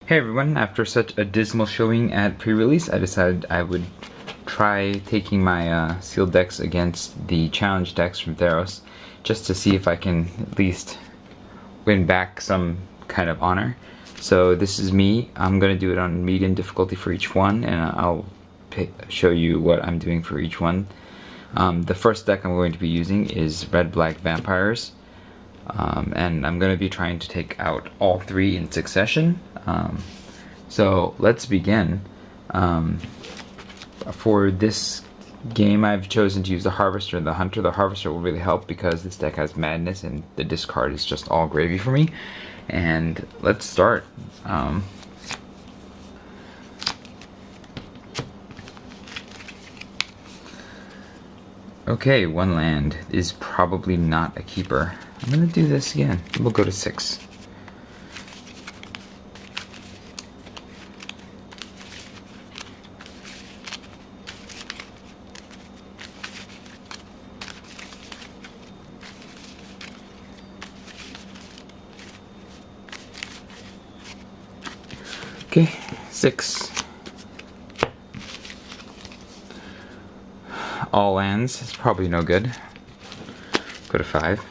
Hey everyone, after such a dismal showing at pre-release, I decided I would try taking my sealed decks against the challenge decks from Theros, just to see if I can at least win back some kind of honor. So this is me. I'm going to do it on medium difficulty for each one, and I'll show you what I'm doing for each one. The first deck I'm going to be using is Red-Black Vampires. And I'm going to be trying to take out all three in succession. So let's begin. For this game, I've chosen to use the Harvester and the Hunter. The Harvester will really help because this deck has Madness and the discard is just all gravy for me. And let's start. Okay, one land is probably not a keeper. I'm gonna do this again. We'll go to 6. Okay, 6. All lands is probably no good. Go to 5.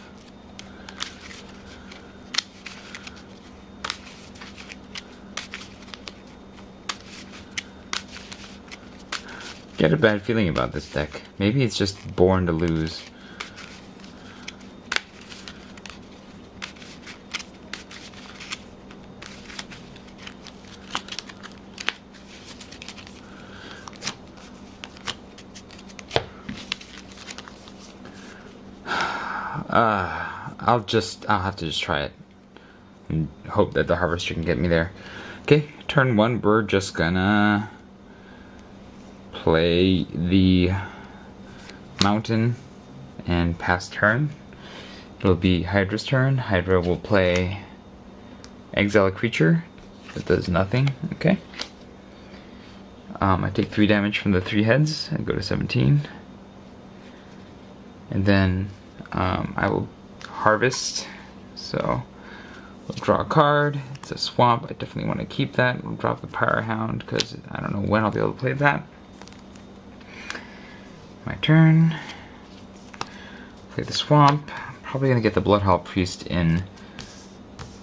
Get a bad feeling about this deck. Maybe it's just born to lose. I'll have to just try it and hope that the Harvester can get me there. Okay, turn 1, we're just gonna play the Mountain and pass turn. It'll be Hydra's turn. Hydra will play Exile a creature that does nothing. Okay. I take 3 damage from the 3 heads and go to 17. And then I will harvest. So we'll draw a card. It's a swamp. I definitely want to keep that. We'll drop the Power Hound because I don't know when I'll be able to play that. My turn. Play the swamp. I'm probably going to get the Bloodhall Priest in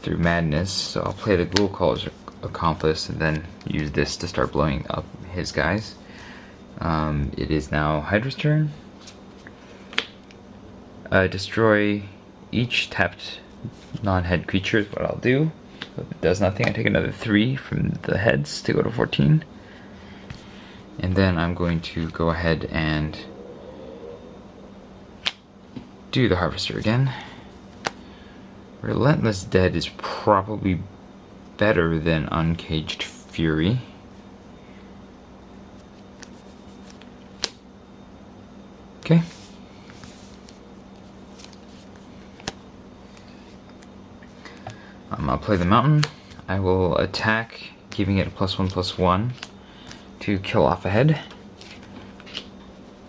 through Madness. So I'll play the Ghoulcaller's Accomplice and then use this to start blowing up his guys. It is now Hydra's turn. Destroy each tapped non-head creature is what I'll do. If it does nothing, I take another 3 from the heads to go to 14. And then I'm going to go ahead and do the Harvester again. Relentless Dead is probably better than Uncaged Fury. Okay. I'll play the Mountain. I will attack, giving it a +1/+1 to kill off a head,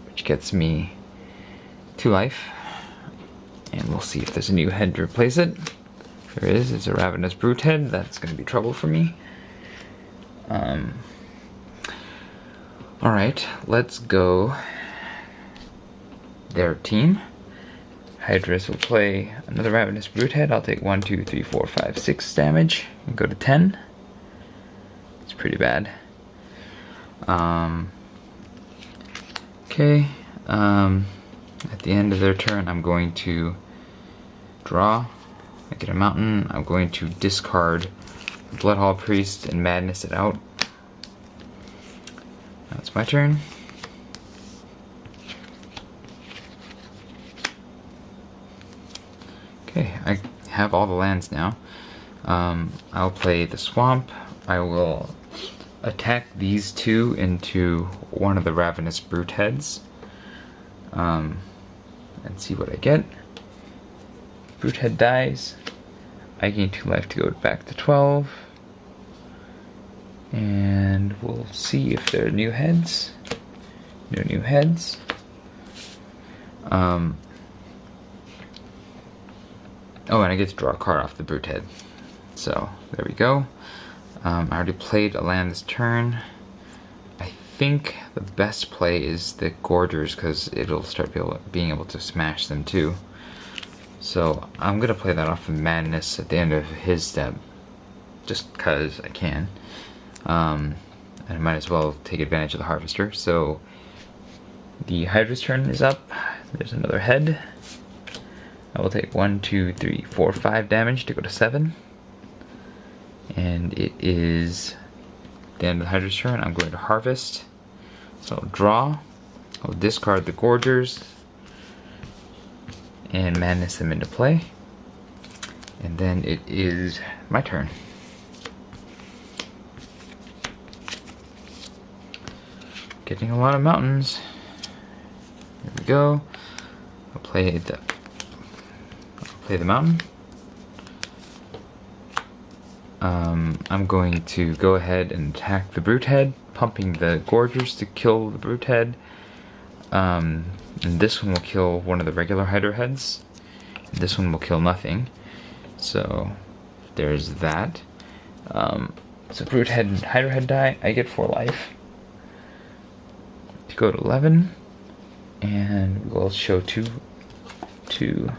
which gets me 2 life. And we'll see if there's a new head to replace it. If there is, it's a Ravenous Brute head. That's going to be trouble for me. Alright, let's go their team. Hydras will play another Ravenous Brute head. I'll take 1, 2, 3, 4, 5, 6 damage and go to 10. It's pretty bad. Okay. At the end of their turn, I'm going to draw. I get a Mountain. I'm going to discard the Bloodhall Priest and Madness it out. Now it's my turn. Okay, I have all the lands now. I'll play the Swamp. I will attack these 2 into one of the Ravenous Brute heads. And see what I get. Brute head dies. I gain 2 life to go back to 12. And we'll see if there are new heads. No new heads. Oh, and I get to draw a card off the Brute head. So, there we go. I already played a land this turn. I think the best play is the Gorgers because it'll start being able to smash them too. So I'm gonna play that off of Madness at the end of his step, just cause I can. And I might as well take advantage of the Harvester. So the Hydra's turn is up. There's another head. I will take 1, 2, 3, 4, 5 damage to go to 7. And it is the end of the Hydra's turn. I'm going to harvest. So I'll draw. I'll discard the Gorgers and Madness them into play. And then it is my turn. Getting a lot of mountains. Here we go. I'll play the mountain. I'm going to go ahead and attack the Brute Head, pumping the Gorgers to kill the Brute Head. And this one will kill one of the regular Hydra heads. This one will kill nothing. So there's that. So Brute Head and Hydra Head die. I get 4 life. To go to 11. And we'll show 2, 3,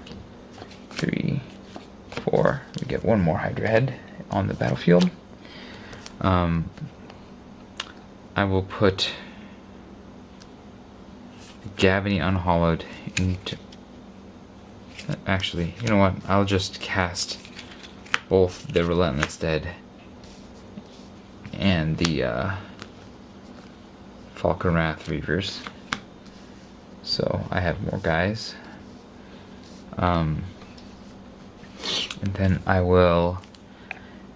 4. We get 1 more Hydra Head on the battlefield. I will put Gavany Unhollowed into... Actually, you know what? I'll just cast both the Relentless Dead and the Falcon Wrath Reavers. So I have more guys. And then I will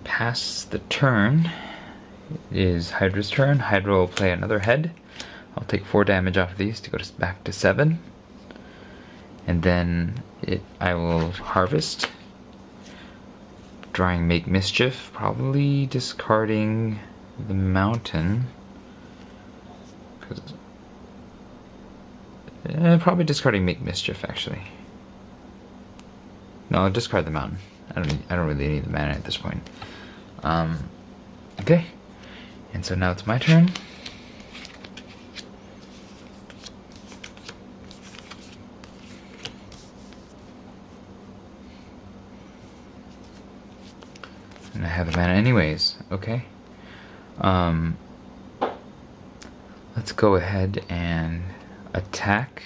pass the turn. It is Hydra's turn. Hydra will play another head. I'll take 4 damage off of these to go back to 7. And then I will harvest. Drawing Make Mischief. Probably discarding the mountain. Probably discarding Make Mischief, actually. No, I'll discard the mountain. I don't really need the mana at this point. Okay. And so now it's my turn. And I have the mana anyways. Okay. Let's go ahead and attack.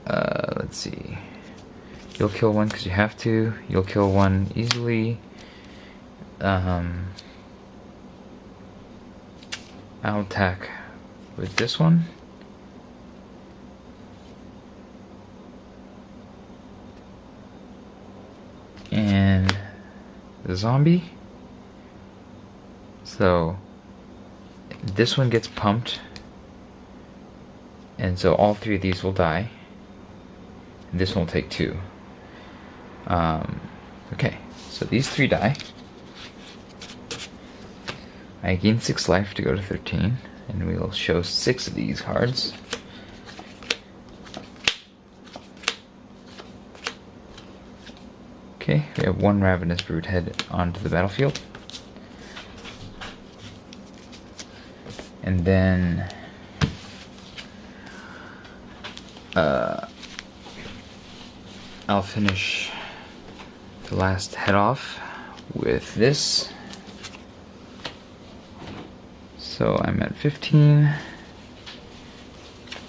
Let's see. You'll kill one because you have to. You'll kill one easily. I'll attack with this one. And the zombie. So this one gets pumped. And so all 3 of these will die. And this one will take 2. Okay, so these 3 die. I gain 6 life to go to 13, and we will show 6 of these cards. Okay, we have 1 Ravenous Brute Head onto the battlefield. And then I'll finish the last head off with this. So I'm at 15.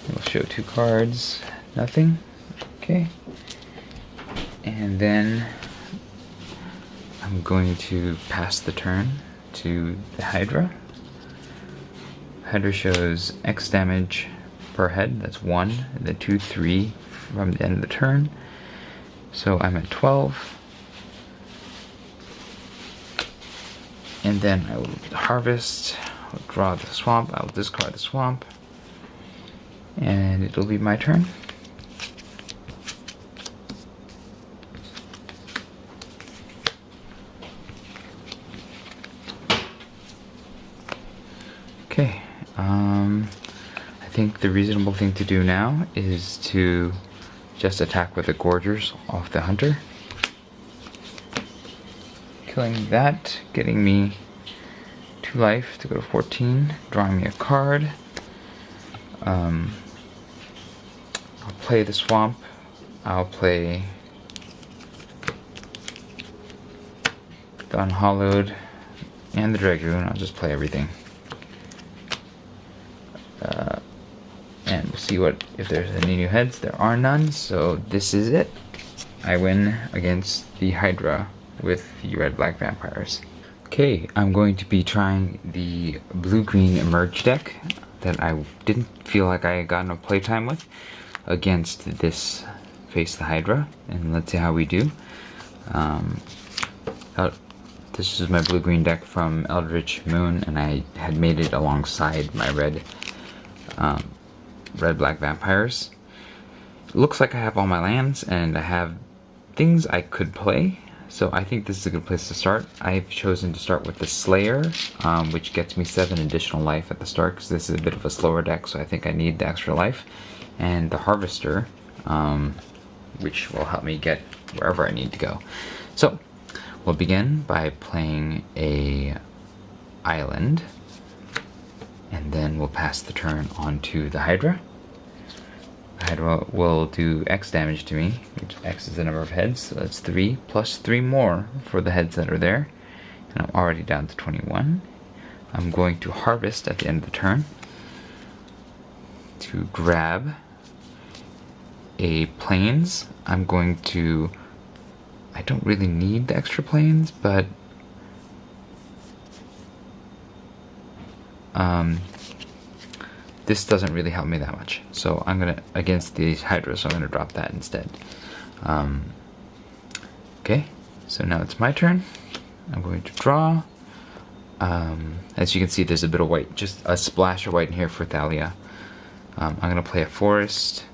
We'll show 2 cards. Nothing. Okay. And then I'm going to pass the turn to the Hydra. Hydra shows X damage per head. That's 1. And then 2, 3 from the end of the turn. So I'm at 12. And then I will harvest. I'll draw the swamp. I'll discard the swamp. And it'll be my turn. Okay. I think the reasonable thing to do now is to just attack with the Gorgers off the Hunter. Killing that getting me 2 life to go to 14, drawing me a card. I'll play the swamp. I'll play the Unhallowed and the Dragoon. I'll just play everything. And we'll see if there's any new heads. There are none, so this is it. I win against the Hydra with the red-black vampires. Okay, I'm going to be trying the blue-green Emerge deck that I didn't feel like I got enough playtime with against this Face the Hydra, and let's see how we do. This is my blue-green deck from Eldritch Moon, and I had made it alongside my red-black vampires. It looks like I have all my lands, and I have things I could play, so I think this is a good place to start. I've chosen to start with the Slayer, which gets me 7 additional life at the start, because this is a bit of a slower deck, so I think I need the extra life. And the Harvester, which will help me get wherever I need to go. So, we'll begin by playing a island, and then we'll pass the turn on to the Hydra. The Hydra will do X damage to me, which X is the number of heads, so that's 3, plus 3 more for the heads that are there. And I'm already down to 21. I'm going to harvest at the end of the turn to grab a plains. I don't really need the extra plains, but this doesn't really help me that much. So I'm gonna, against these Hydras, so I'm gonna drop that instead. Okay, so now it's my turn. I'm going to draw. As you can see, there's a bit of white, just a splash of white in here for Thalia. I'm gonna play a forest,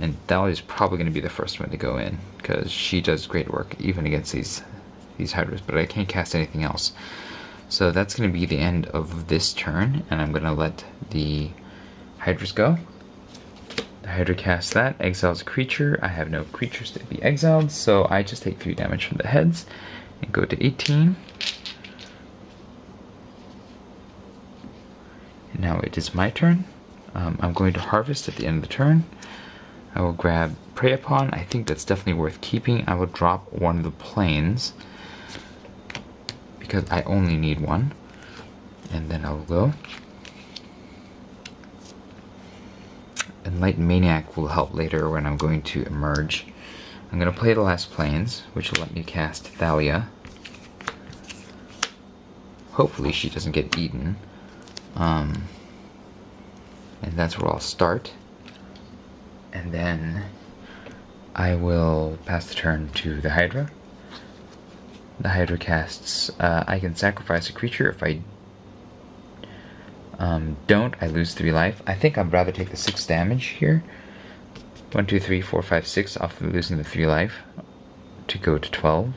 and Thalia is probably gonna be the first one to go in, because she does great work even against these Hydras, but I can't cast anything else. So that's going to be the end of this turn, and I'm going to let the Hydras go. The Hydra casts that, exiles a creature. I have no creatures to be exiled, so I just take 3 damage from the heads and go to 18. And now it is my turn. I'm going to harvest at the end of the turn. I will grab Prey Upon. I think that's definitely worth keeping. I will drop one of the plains, because I only need 1, and then I'll go. Enlightened Maniac will help later when I'm going to emerge. I'm going to play the last plains, which will let me cast Thalia. Hopefully she doesn't get eaten. And that's where I'll start. And then I will pass the turn to the Hydra. The Hydra casts, I can sacrifice a creature. If I don't, I lose 3 life. I think I'd rather take the 6 damage here. 1, 2, 3, 4, 5, 6 off of losing the 3 life to go to 12.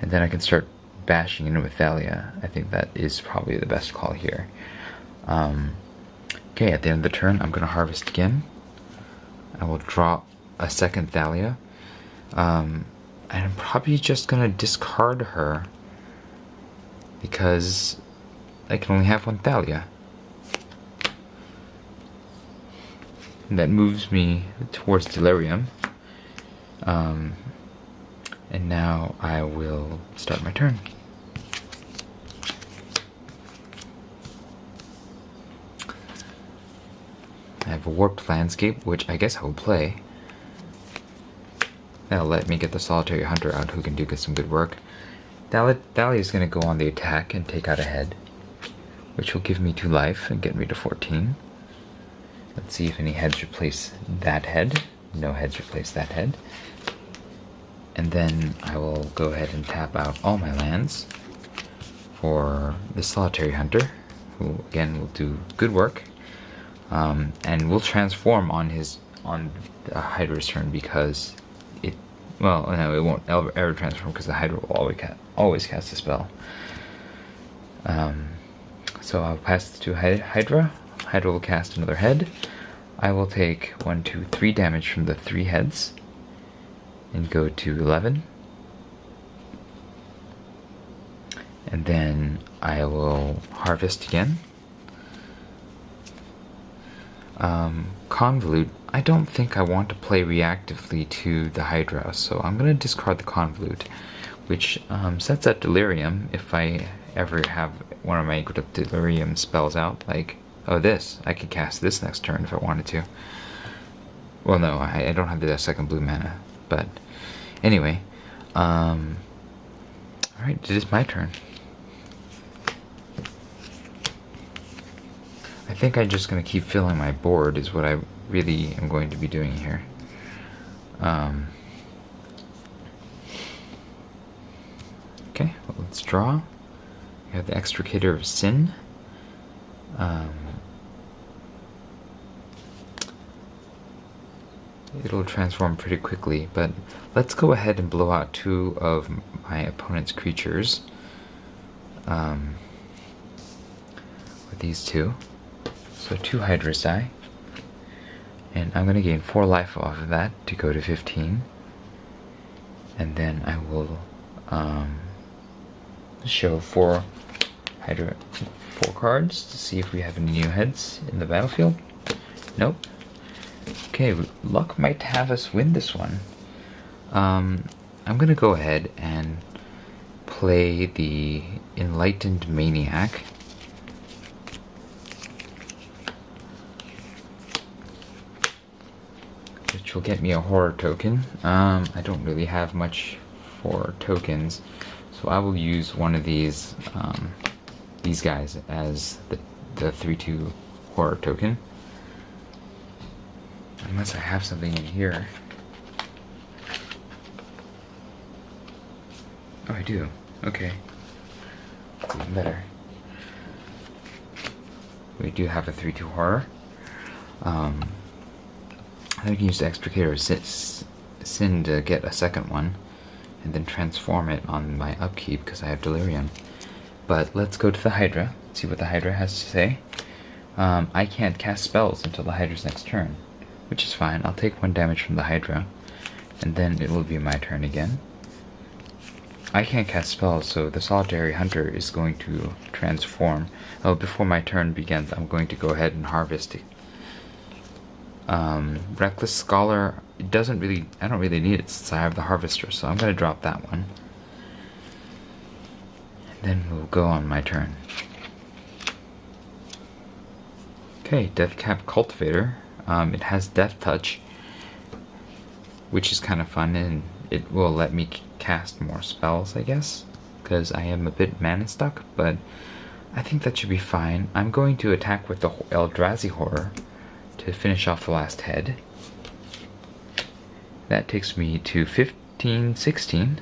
And then I can start bashing in with Thalia. I think that is probably the best call here. Okay, at the end of the turn, I'm going to harvest again. I will draw a second Thalia. And I'm probably just going to discard her, because I can only have 1 Thalia. And that moves me towards Delirium. And now I will start my turn. I have a Warped Landscape, which I guess I will play. That'll let me get the Solitary Hunter out, who can do some good work. Thalia is going to go on the attack and take out a head, which will give me 2 life and get me to 14. Let's see if any heads replace that head. No heads replace that head. And then I will go ahead and tap out all my lands for the Solitary Hunter, who again will do good work. And will transform on the Hydra's turn, because well, no, it won't ever transform, because the Hydra will always cast a spell. So I'll pass to Hydra. Hydra will cast another head. I will take 1, 2, 3 damage from the 3 heads and go to 11. And then I will harvest again. Convolute, I don't think I want to play reactively to the Hydra, so I'm going to discard the Convolute, which sets up Delirium if I ever have one of my Delirium spells out, like, oh this, I could cast this next turn if I wanted to. Well no, I don't have the second blue mana, but anyway, alright, it is my turn. I think I'm just going to keep filling my board is what I really am going to be doing here. Okay, well, let's draw. We have the Extricator of Sin. It'll transform pretty quickly, but let's go ahead and blow out two of my opponent's creatures. With these two. So 2 Hydras die. And I'm going to gain 4 life off of that to go to 15. And then I will show 4 cards to see if we have any new heads in the battlefield. Nope. Okay, luck might have us win this one. I'm going to go ahead and play the Enlightened Maniac. Which will get me a horror token. I don't really have much for tokens, so I will use one of these guys as the 3/2 horror token. Unless I have something in here. Oh, I do. Okay. That's even better. We do have a 3/2 horror. I can use the Extricator of Sin to get a second one, and then transform it on my upkeep because I have Delirium. But let's go to the Hydra, see what the Hydra has to say. I can't cast spells until the Hydra's next turn, which is fine. I'll take 1 damage from the Hydra, and then it will be my turn again. I can't cast spells, so the Solitary Hunter is going to transform. Oh, before my turn begins, I'm going to go ahead and harvest it. Reckless Scholar, I don't really need it since I have the Harvester, so I'm going to drop that one. And then we'll go on my turn. Okay, Deathcap Cultivator. It has Death Touch, which is kind of fun, and it will let me cast more spells, I guess, because I am a bit mana stuck, but I think that should be fine. I'm going to attack with the Eldrazi Horror to finish off the last head. That takes me to 15, 16,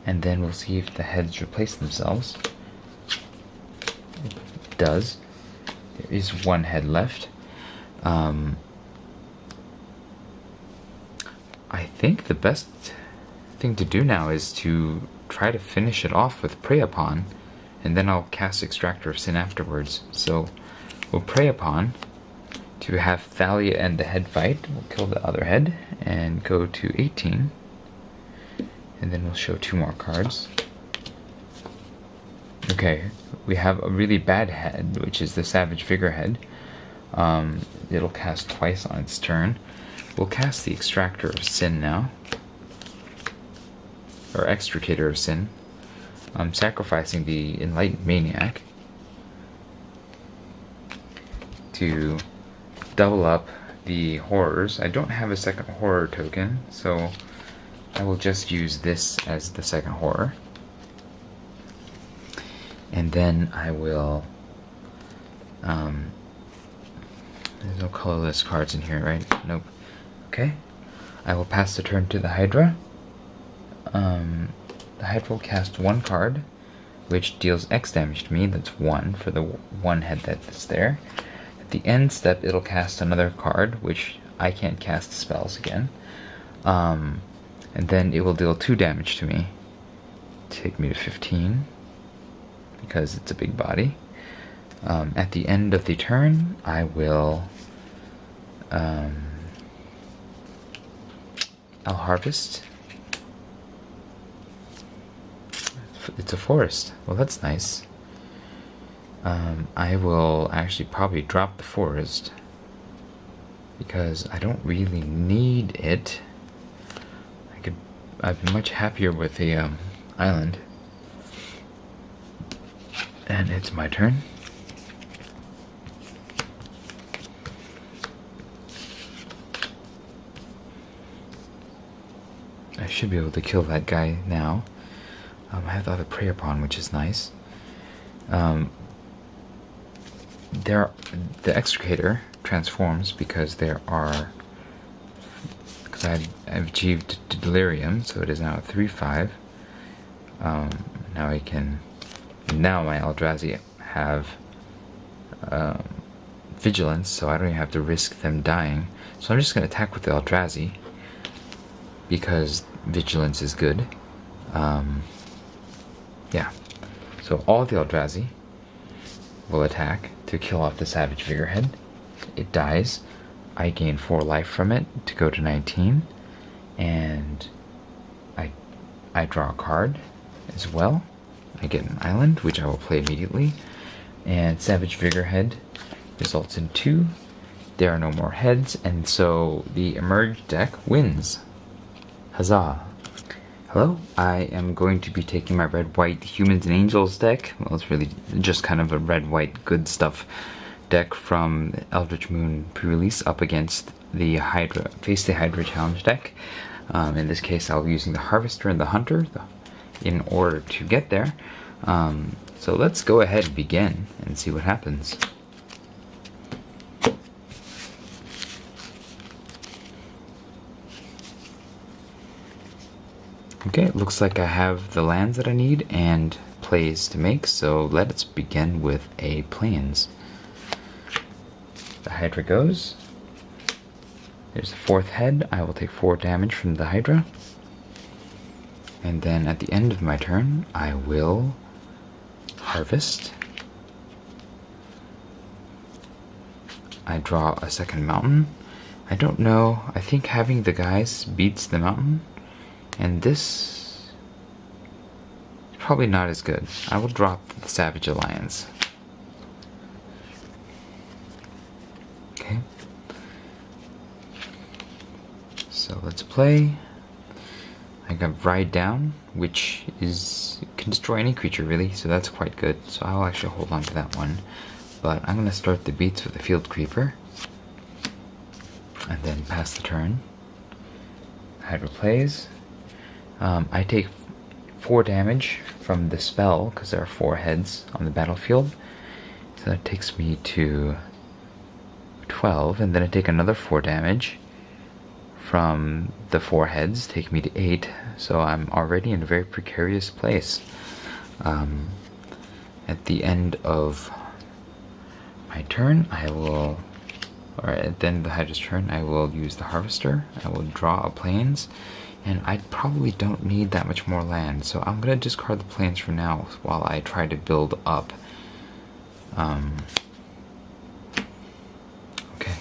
and then we'll see if the heads replace themselves. It does. There is 1 head left. I think the best thing to do now is to try to finish it off with Prey Upon, and then I'll cast Extractor of Sin afterwards. So we'll Prey Upon to have Thalia and the head fight. We'll kill the other head and go to 18. And then we'll show 2 more cards. Okay, we have a really bad head, which is the Savage Figurehead. It'll cast twice on its turn. We'll cast the Extractor of Sin now. Or Extricator of Sin. I'm sacrificing the Enlightened Maniac to double up the horrors. I don't have a second horror token, so I will just use this as the second horror. And then I will... there's no colorless cards in here, right? Nope. Okay. I will pass the turn to the Hydra. The Hydra will cast 1 card, which deals X damage to me. That's 1 for the 1 head that's there. At the end step, it'll cast another card, which I can't cast spells again. And then it will deal 2 damage to me. Take me to 15, because it's a big body. At the end of the turn, I will... I'll harvest. It's a forest. Well, that's nice. I will actually probably drop the forest because I don't really need it. I'd be much happier with the island. And it's my turn. I should be able to kill that guy now. I have the other prey upon, which is nice. The extricator transforms because I've achieved delirium, so it is now at 3/5. Now my Eldrazi have vigilance, so I don't even have to risk them dying. So I'm just going to attack with the Eldrazi because vigilance is good. Yeah. So all the Eldrazi will attack to kill off the Savage Figurehead. It dies. I gain 4 life from it to go to 19, and I draw a card as well. I get an island, which I will play immediately, and Savage Figurehead results in 2. There are no more heads, and so the Emerge deck wins. Huzzah! Hello, I am going to be taking my red-white Humans and Angels deck. Well, it's really just kind of a red-white good stuff deck from Eldritch Moon pre-release up against the Hydra, Face the Hydra challenge deck. In this case, I'll be using the Harvester and the Hunter in order to get there. So let's go ahead and begin and see what happens. Okay, it looks like I have the lands that I need and plays to make, so let's begin with a Plains. The Hydra goes. There's the 4th head. I will take 4 damage from the Hydra. And then at the end of my turn, I will harvest. I draw a 2nd mountain. I don't know, I think having the guys beats the mountain. And this is probably not as good. I will drop the Savage Alliance. Okay. So let's play. I got Ride Down, which can destroy any creature really, so that's quite good. So I'll actually hold on to that one. But I'm gonna start the beats with the Field Creeper. And then pass the turn. Hydra plays. I take 4 damage from the spell because there are 4 heads on the battlefield. So that takes me to 12, and then I take another 4 damage from the 4 heads, take me to 8. So I'm already in a very precarious place. At the end of my turn, at the end of the Hydra's turn, I will use the Harvester. I will draw a Plains. And I probably don't need that much more land, so I'm going to discard the Plains for now while I try to build up. Okay.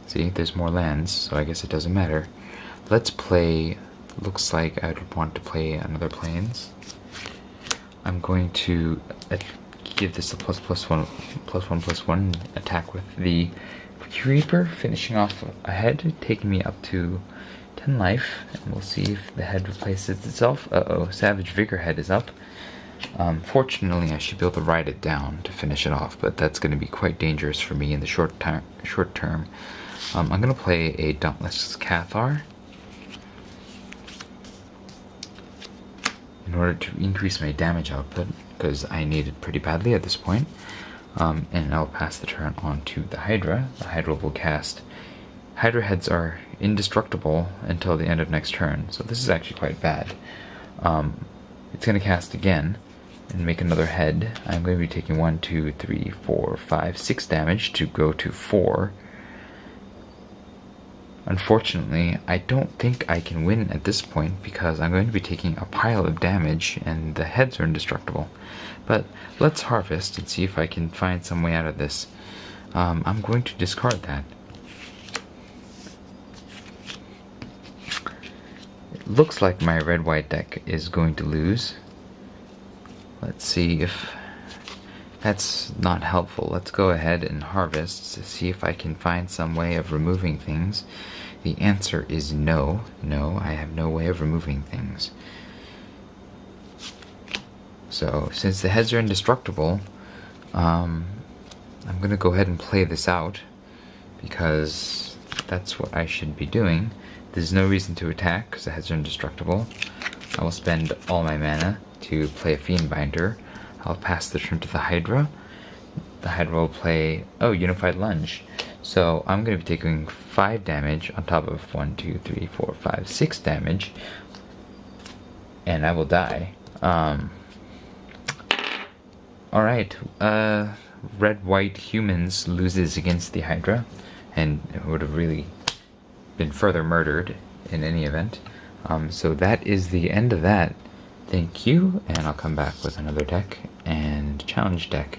See, there's more lands, so I guess it doesn't matter. Let's play, looks like I would want to play another Plains. I'm going to give this a +1/+1/+1 attack with the Creeper, finishing off a head, taking me up to 10 life, and we'll see if the head replaces itself. Uh-oh, Savage Figurehead is up. Fortunately, I should be able to ride it down to finish it off, but that's going to be quite dangerous for me in the short term. I'm going to play a Dauntless Cathar in order to increase my damage output, because I need it pretty badly at this point. And I'll pass the turn on to the Hydra. The Hydra will cast. Hydra heads are indestructible until the end of next turn, so this is actually quite bad. It's going to cast again and make another head. I'm going to be taking 1, 2, 3, 4, 5, 6 damage to go to 4. Unfortunately, I don't think I can win at this point because I'm going to be taking a pile of damage and the heads are indestructible. But let's harvest and see if I can find some way out of this. I'm going to discard that. looks like my red-white deck is going to lose. Let's see if that's not helpful. Let's go ahead and harvest to see if I can find some way of removing things. The answer is no. No, I have no way of removing things. So, since the heads are indestructible, I'm going to go ahead and play this out, because that's what I should be doing. There's no reason to attack, because the heads are indestructible. I will spend all my mana to play a Fiendbinder. I'll pass the turn to the Hydra. The Hydra will play, Unified Lunge. So I'm going to be taking 5 damage on top of 1, 2, 3, 4, 5, 6 damage. And I will die. Alright, red-white humans loses against the Hydra, and it would have really been further murdered in any event. So that is the end of that. Thank you, and I'll come back with another deck and challenge deck.